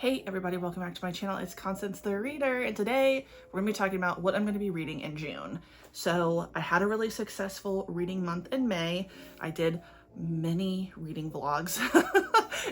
Hey everybody, welcome back to my channel. It's Constance the Reader, and today we're gonna be talking about what I'm going to be reading in June. So I had a really successful reading month in May. I did many reading vlogs.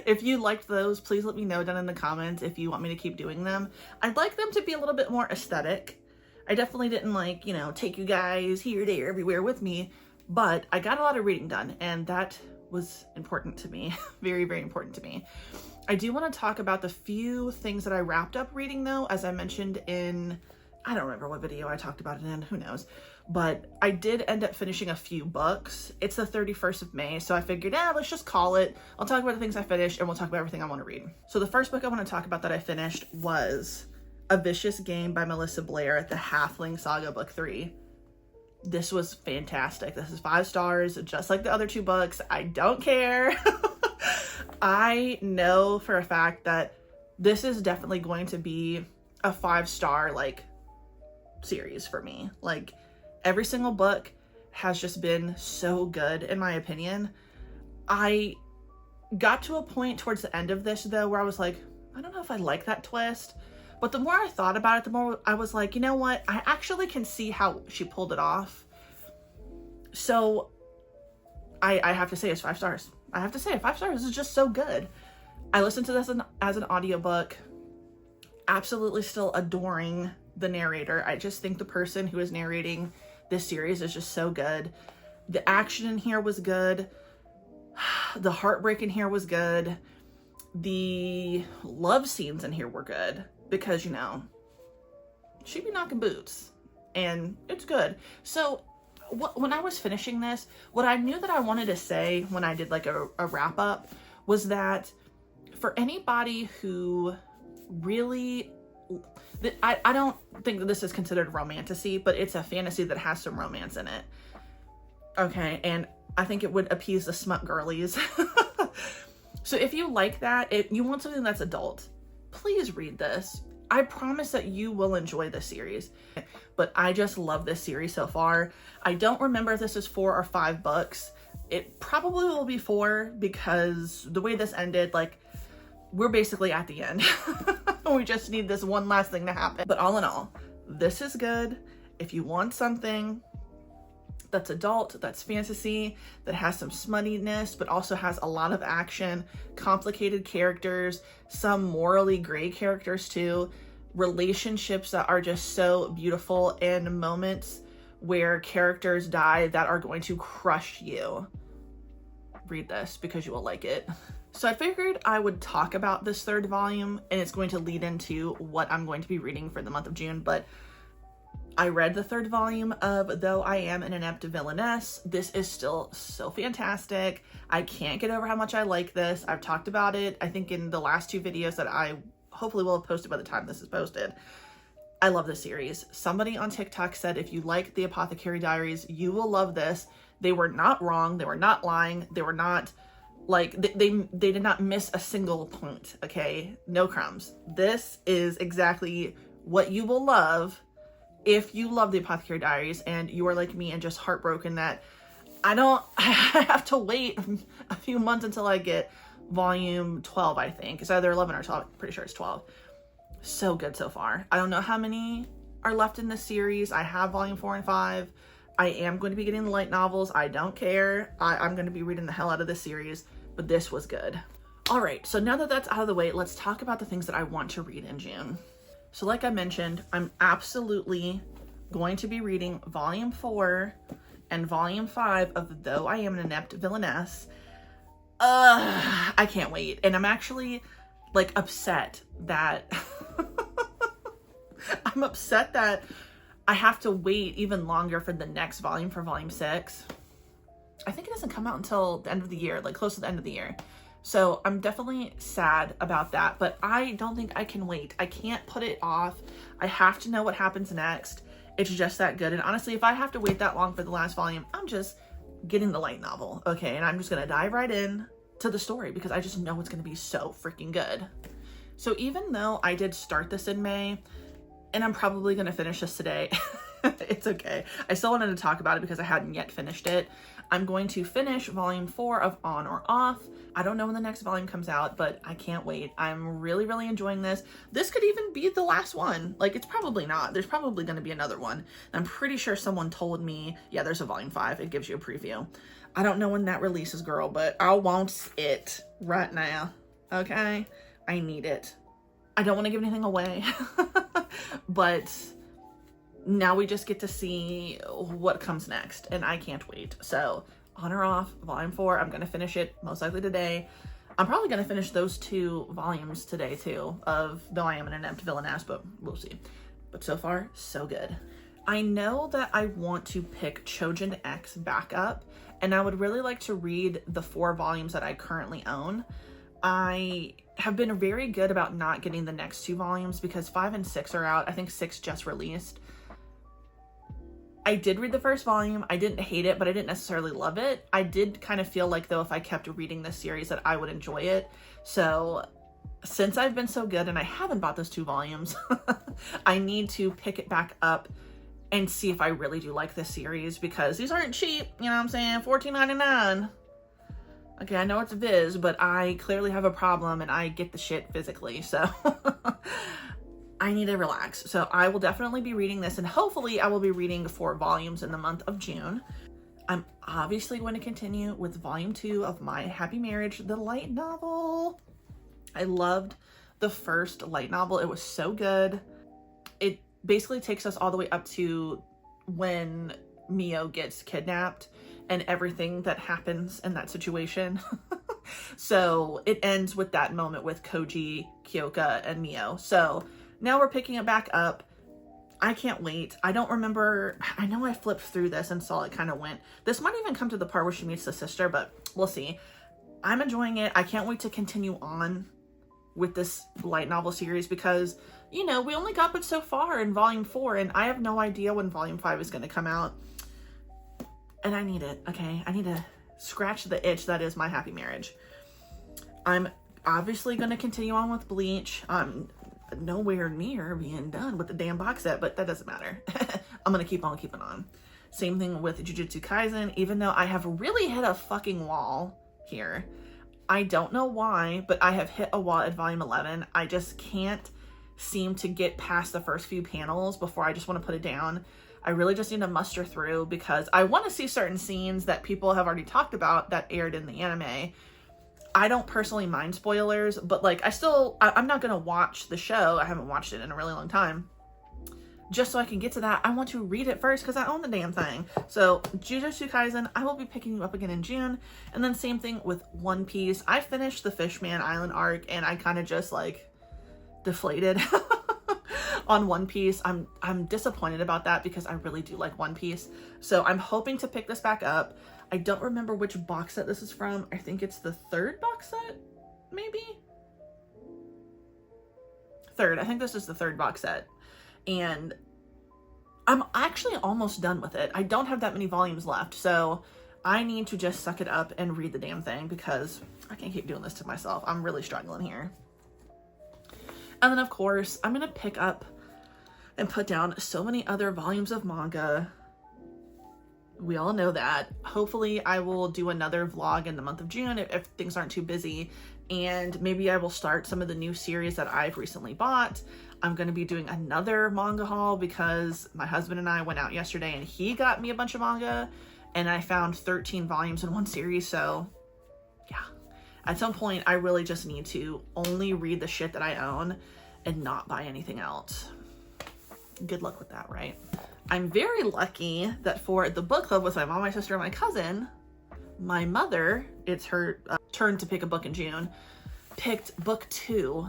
If you liked those, please let me know down in the comments if you want me to keep doing them. I'd like them to be a little bit more aesthetic. I definitely didn't take you guys here, there, everywhere with me, but I got a lot of reading done, and that was important to me. Very, very important to me. I do want to talk about the few things that I wrapped up reading though, as I mentioned in, I don't remember what video I talked about it in, who knows, but I did end up finishing a few books. It's the 31st of May, so I figured, let's just call it. I'll talk about the things I finished and we'll talk about everything I want to read. So the first book I want to talk about that I finished was A Vicious Game by Melissa Blair, the Halfling Saga Book 3. This was fantastic. This is 5 stars, just like the other 2 books. I don't care. I know for a fact that this is definitely going to be a 5-star series for me. Every single book has just been so good in my opinion. I got to a point towards the end of this though where I was like, I don't know if I like that twist. But the more I thought about it, the more I was like, you know what? I actually can see how she pulled it off. So I have to say it's 5 stars. I have to say 5 stars. This is just so good. I listened to this as an audiobook. Absolutely still adoring the narrator. I just think the person who is narrating this series is just so good. The action in here was good. The heartbreak in here was good. The love scenes in here were good because, she be knocking boots and it's good. So when I was finishing this, what I knew that I wanted to say when I did a wrap up was that for anybody who really, I don't think that this is considered romantasy, but it's a fantasy that has some romance in it. Okay, and I think it would appease the smut girlies. So if you like that, if you want something that's adult, please read this. I promise that you will enjoy this series, but I just love this series so far. I don't remember if this is 4 or 5 books. It probably will be 4 because the way this ended, we're basically at the end. We just need this one last thing to happen. But all in all, this is good. If you want something that's adult, that's fantasy, that has some smuttiness, but also has a lot of action, complicated characters, some morally gray characters too, relationships that are just so beautiful, and moments where characters die that are going to crush you. Read this because you will like it. So I figured I would talk about this 3rd volume, and it's going to lead into what I'm going to be reading for the month of June, but I read the 3rd volume of Though I Am an Inept Villainess. This is still so fantastic. I can't get over how much I like this. I've talked about it, I think, in the last 2 videos that I hopefully will have posted by the time this is posted. I love this series. Somebody on TikTok said if you like the Apothecary Diaries, you will love this. They were not wrong. They were not lying. They were not they did not miss a single point. Okay, no crumbs. This is exactly what you will love if you love the Apothecary Diaries and you are like me and just heartbroken that I have to wait a few months until I get volume 12, I think. It's either 11 or 12. I'm pretty sure it's 12. So good so far. I don't know how many are left in this series. I have volume 4 and 5. I am going to be getting the light novels. I don't care. I'm going to be reading the hell out of this series, but this was good. All right, so now that that's out of the way, let's talk about the things that I want to read in June. So like I mentioned, I'm absolutely going to be reading volume 4 and volume 5 of Though I Am an Inept Villainess. I can't wait. And I'm actually upset that I'm upset that I have to wait even longer for the next volume, for volume 6. I think it doesn't come out until the end of the year, close to the end of the year. So I'm definitely sad about that, but I don't think I can wait. I can't put it off. I have to know what happens next. It's just that good. And honestly, if I have to wait that long for the last volume, I'm just getting the light novel, okay? And I'm just gonna dive right in to the story because I just know it's gonna be so freaking good. So even though I did start this in May, and I'm probably gonna finish this today, it's okay. I still wanted to talk about it because I hadn't yet finished it. I'm going to finish volume 4 of On or Off. I don't know when the next volume comes out, but I can't wait. I'm really, really enjoying this. This could even be the last one. Like, it's probably not. There's probably going to be another one. I'm pretty sure someone told me, yeah, there's a volume 5. It gives you a preview. I don't know when that releases, girl, but I want it right now. Okay? I need it. I don't want to give anything away, but now we just get to see what comes next, and I can't wait. So, On or Off, volume 4, I'm going to finish it most likely today. I'm probably going to finish those 2 volumes today, too, of Though I Am an Inept Villainess, but we'll see. But so far, so good. I know that I want to pick Chojin X back up, and I would really like to read the 4 volumes that I currently own. I have been very good about not getting the next 2 volumes because 5 and 6 are out. I think 6 just released. I did read the first volume. I didn't hate it, but I didn't necessarily love it. I did kind of feel like, though, if I kept reading this series that I would enjoy it. So since I've been so good and I haven't bought those 2 volumes, I need to pick it back up and see if I really do like this series, because these aren't cheap. You know what I'm saying? $14.99. Okay, I know it's Viz, but I clearly have a problem and I get the shit physically, so I need to relax. So I will definitely be reading this, and hopefully I will be reading 4 volumes in the month of June. I'm obviously going to continue with volume 2 of My Happy Marriage, the light novel. I loved the first light novel. It was so good. It basically takes us all the way up to when Mio gets kidnapped and everything that happens in that situation. So it ends with that moment with Koji, Kyoka, and Mio. So now we're picking it back up. I can't wait. I don't remember. I know I flipped through this and saw it kind of went. This might even come to the part where she meets the sister, but we'll see. I'm enjoying it. I can't wait to continue on with this light novel series because, you know, we only got but so far in volume 4 and I have no idea when volume 5 is going to come out. And I need it, okay? I need to scratch the itch that is My Happy Marriage. I'm obviously going to continue on with Bleach. I'm nowhere near being done with the damn box set, but that doesn't matter. I'm going to keep on keeping on. Same thing with Jujutsu Kaisen, even though I have really hit a fucking wall here. I don't know why, but I have hit a wall at volume 11. I just can't seem to get past the first few panels before I just want to put it down. I really just need to muster through because I want to see certain scenes that people have already talked about that aired in the anime. I don't personally mind spoilers, but like I'm not going to watch the show. I haven't watched it in a really long time. Just so I can get to that, I want to read it first because I own the damn thing. So Jujutsu Kaisen, I will be picking you up again in June. And then same thing with One Piece. I finished the Fishman Island arc and I kind of just like deflated on One Piece. I'm disappointed about that because I really do like One Piece. So I'm hoping to pick this back up. I don't remember which box set this is from. I think it's the 3rd box set, maybe? 3rd. I think this is the 3rd box set. And I'm actually almost done with it. I don't have that many volumes left, so I need to just suck it up and read the damn thing because I can't keep doing this to myself. I'm really struggling here. And then, of course, I'm going to pick up and put down so many other volumes of manga. We all know that. Hopefully, I will do another vlog in the month of June if things aren't too busy. And maybe I will start some of the new series that I've recently bought. I'm going to be doing another manga haul because my husband and I went out yesterday and he got me a bunch of manga. And I found 13 volumes in one series. So, yeah. At some point, I really just need to only read the shit that I own and not buy anything else. Good luck with that, right? I'm very lucky that for the book club with my mom, my sister, and my cousin, my mother, it's her turn to pick a book in June, picked book 2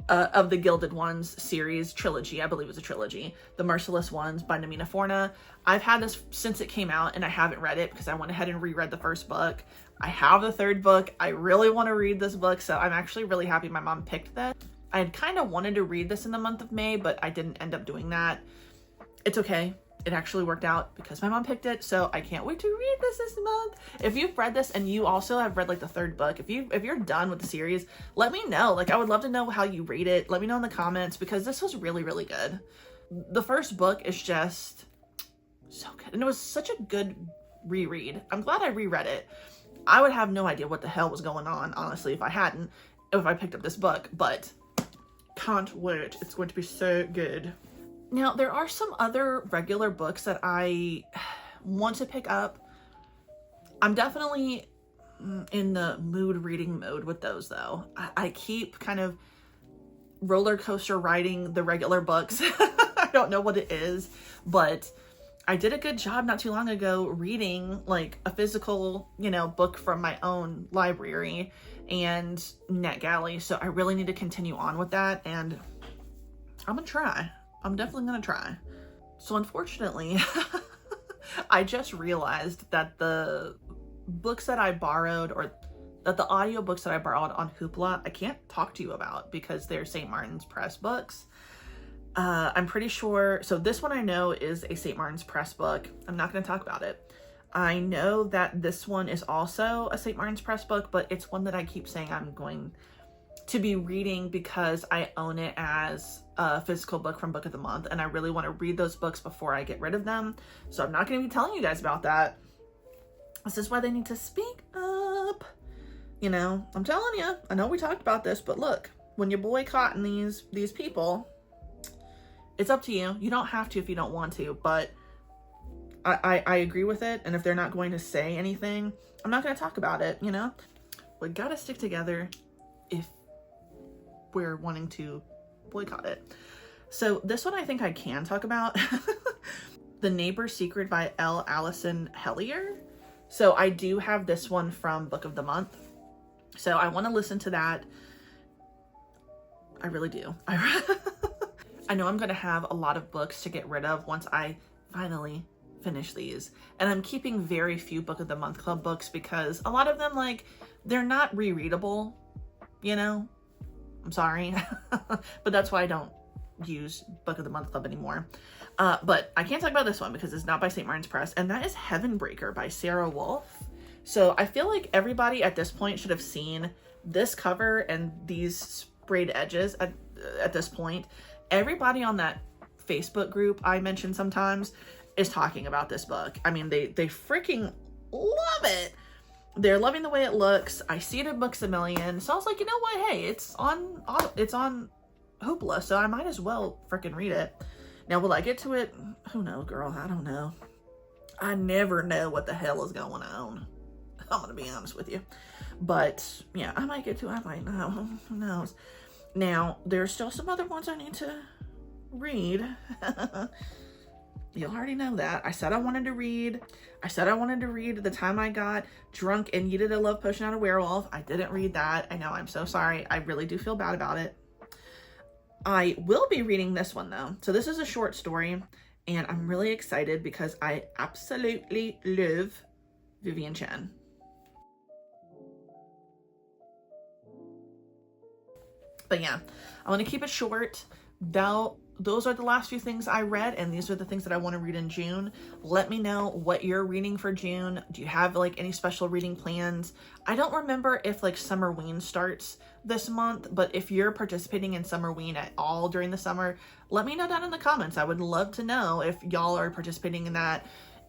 of the Gilded Ones series trilogy. I believe it was a trilogy. The Merciless Ones by Namina Forna. I've had this since it came out and I haven't read it because I went ahead and reread the first book. I have the 3rd book. I really want to read this book, so I'm actually really happy my mom picked that. I had kind of wanted to read this in the month of May, but I didn't end up doing that. It's okay. It actually worked out because my mom picked it, so I can't wait to read this month. If you've read this and you also have read like the 3rd book, if you're done with the series, let me know. Like, I would love to know how you rate it. Let me know in the comments because this was really, really good. The first book is just so good, and it was such a good reread. I'm glad I reread it. I would have no idea what the hell was going on, honestly, if I picked up this book, but can't wait. It's going to be so good. Now, there are some other regular books that I want to pick up. I'm definitely in the mood reading mode with those, though. I keep kind of roller coaster riding the regular books. I don't know what it is, but I did a good job not too long ago reading like a physical, book from my own library and NetGalley. So I really need to continue on with that, and I'm gonna try. I'm definitely gonna try. So unfortunately, I just realized that the books that I borrowed, or that the audiobooks that I borrowed on Hoopla, I can't talk to you about because they're St. Martin's Press books. I'm pretty sure, so this one I know is a St. Martin's Press book. I'm not going to talk about it. I know that this one is also a St. Martin's Press book, but it's one that I keep saying I'm going to be reading because I own it as a physical book from Book of the Month, and I really want to read those books before I get rid of them. So I'm not going to be telling you guys about that. This is why they need to speak up. I'm telling you, I know we talked about this, but look, when you're boycotting these people, it's up to you. You don't have to if you don't want to, but I agree with it. And if they're not going to say anything, I'm not going to talk about it, We gotta stick together if we're wanting to boycott it. So this one I think I can talk about. The Neighbor's Secret by L. Allison Hellier. So I do have this one from Book of the Month. So I want to listen to that. I really do. I know I'm going to have a lot of books to get rid of once I finally finish these. And I'm keeping very few Book of the Month Club books because a lot of them, they're not rereadable, I'm sorry. But that's why I don't use Book of the Month Club anymore. But I can't talk about this one because it's not by St. Martin's Press, and that is Heavenbreaker by Sarah Wolf. So I feel like everybody at this point should have seen this cover and these sprayed edges at this point. Everybody on that Facebook group I mentioned sometimes is talking about this book. I mean, they freaking love it. They're loving the way it looks. I see it in Books A Million. So I was like, you know what? Hey, it's on Hoopla, so I might as well freaking read it. Now, will I get to it? Who knows, girl? I don't know. I never know what the hell is going on. I'm going to be honest with you. But, yeah, I might get to it. I might not. Who knows? Now, there's still some other ones I need to read. You already know that. I said I wanted to read The Time I Got Drunk and Yeeted a Love Potion Out of Werewolf. I didn't read that. I know, I'm so sorry. I really do feel bad about it. I will be reading this one, though. So this is a short story, and I'm really excited because I absolutely love Vivian Chen. But yeah, I want to keep it short. Those are the last few things I read, and these are the things that I want to read in June. Let me know what you're reading for June. Do you have any special reading plans? I don't remember if Summerween starts this month, but if you're participating in Summerween at all during the summer, let me know down in the comments. I would love to know if y'all are participating in that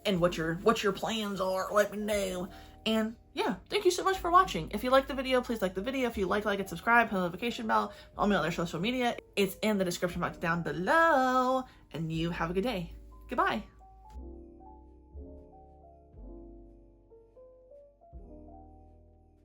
and what your plans are. Let me know. And yeah, thank you so much for watching. If you like the video, please like the video. If you like it, subscribe, hit the notification bell, all my other social media. It's in the description box down below. And you have a good day. Goodbye.